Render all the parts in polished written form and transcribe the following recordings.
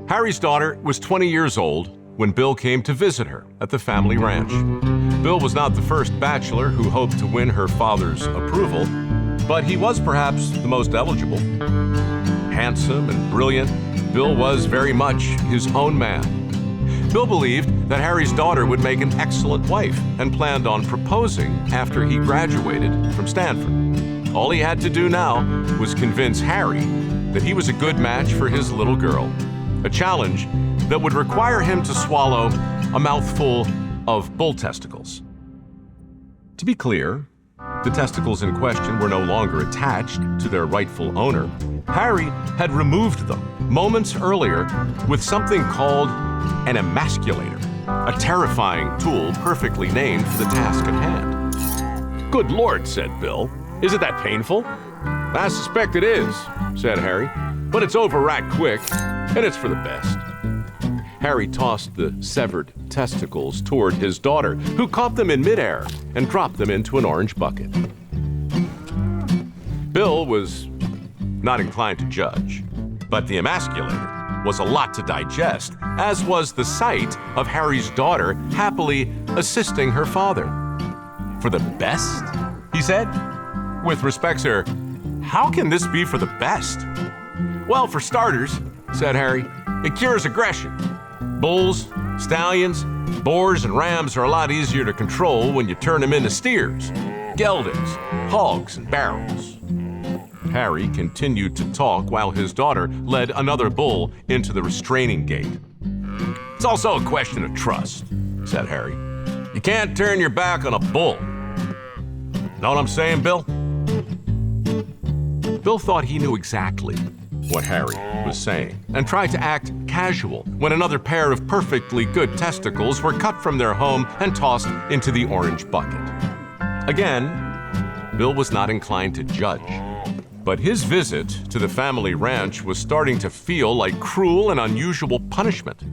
Harry's daughter was 20 years old when Bill came to visit her at the family ranch. Bill was not the first bachelor who hoped to win her father's approval, but he was perhaps the most eligible. Handsome and brilliant, Bill was very much his own man. Bill believed that Harry's daughter would make an excellent wife and planned on proposing after he graduated from Stanford. All he had to do now was convince Harry that he was a good match for his little girl, a challenge that would require him to swallow a mouthful of bull testicles. To be clear, the testicles in question were no longer attached to their rightful owner. Harry had removed them moments earlier with something called an emasculator, a terrifying tool perfectly named for the task at hand. "Good Lord," said Bill. "Isn't that painful?" "I suspect it is," said Harry, "but it's over right quick, and it's for the best." Harry tossed the severed testicles toward his daughter, who caught them in midair and dropped them into an orange bucket. Bill was not inclined to judge, but the emasculator was a lot to digest, as was the sight of Harry's daughter happily assisting her father. "For the best?" he said. "With respect, sir, how can this be for the best?" "Well, for starters," said Harry, "it cures aggression. Bulls, stallions, boars, and rams are a lot easier to control when you turn them into steers, geldings, hogs, and barrels." Harry continued to talk while his daughter led another bull into the restraining gate. "It's also a question of trust," said Harry. "You can't turn your back on a bull. Know what I'm saying, Bill?" Bill thought he knew exactly what Harry was saying and tried to act casual when another pair of perfectly good testicles were cut from their home and tossed into the orange bucket. Again, Bill was not inclined to judge, but his visit to the family ranch was starting to feel like cruel and unusual punishment.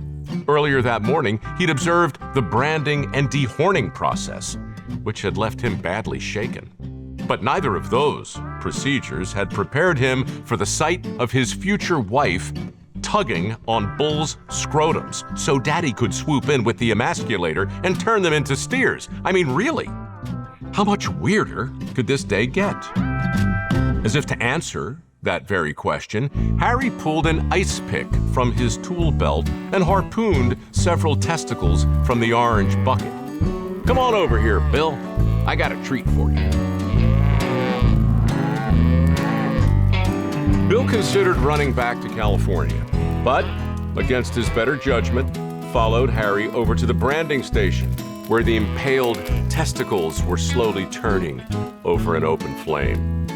Earlier that morning, he'd observed the branding and dehorning process, which had left him badly shaken. But neither of those procedures had prepared him for the sight of his future wife tugging on bulls' scrotums so Daddy could swoop in with the emasculator and turn them into steers. I mean, really? How much weirder could this day get? As if to answer that very question, Harry pulled an ice pick from his tool belt and harpooned several testicles from the orange bucket. "Come on over here, Bill. I got a treat for you." Bill considered running back to California, but, against his better judgment, followed Harry over to the branding station, where the impaled testicles were slowly turning over an open flame.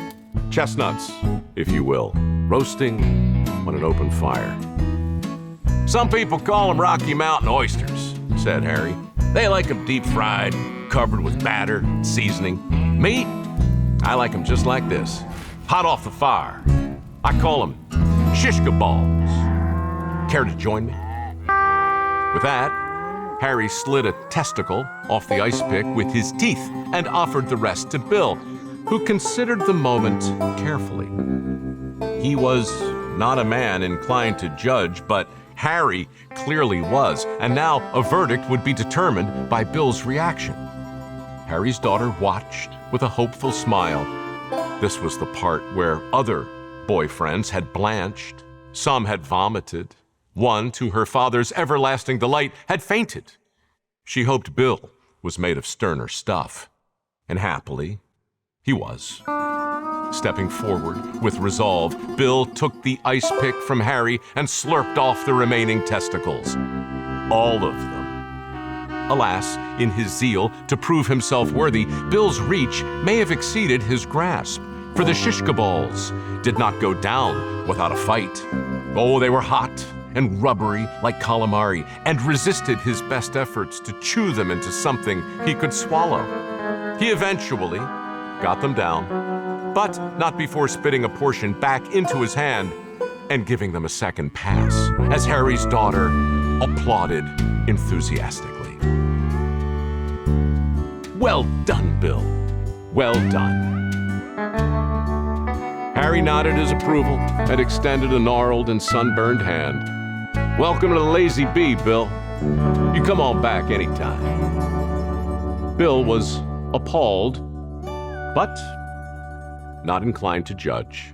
Chestnuts, if you will, roasting on an open fire. "Some people call them Rocky Mountain oysters," said Harry. "They like them deep fried, covered with batter and seasoning. Me, I like them just like this, hot off the fire. I call them shishka balls. Care to join me?" With that, Harry slid a testicle off the ice pick with his teeth and offered the rest to Bill, who considered the moment carefully. He was not a man inclined to judge, but Harry clearly was, and now a verdict would be determined by Bill's reaction. Harry's daughter watched with a hopeful smile. This was the part where other boyfriends had blanched, some had vomited, one, to her father's everlasting delight, had fainted. She hoped Bill was made of sterner stuff, and happily, he was. Stepping forward with resolve, Bill took the ice pick from Harry and slurped off the remaining testicles. All of them. Alas, in his zeal to prove himself worthy, Bill's reach may have exceeded his grasp, for the shishka balls did not go down without a fight. Oh, they were hot and rubbery like calamari, and resisted his best efforts to chew them into something he could swallow. He eventually got them down, but not before spitting a portion back into his hand and giving them a second pass, as Harry's daughter applauded enthusiastically. "Well done, Bill. Well done." Harry nodded his approval and extended a gnarled and sunburned hand. Welcome to the Lazy Bee, Bill. You come on back anytime. Bill was appalled, but not inclined to judge.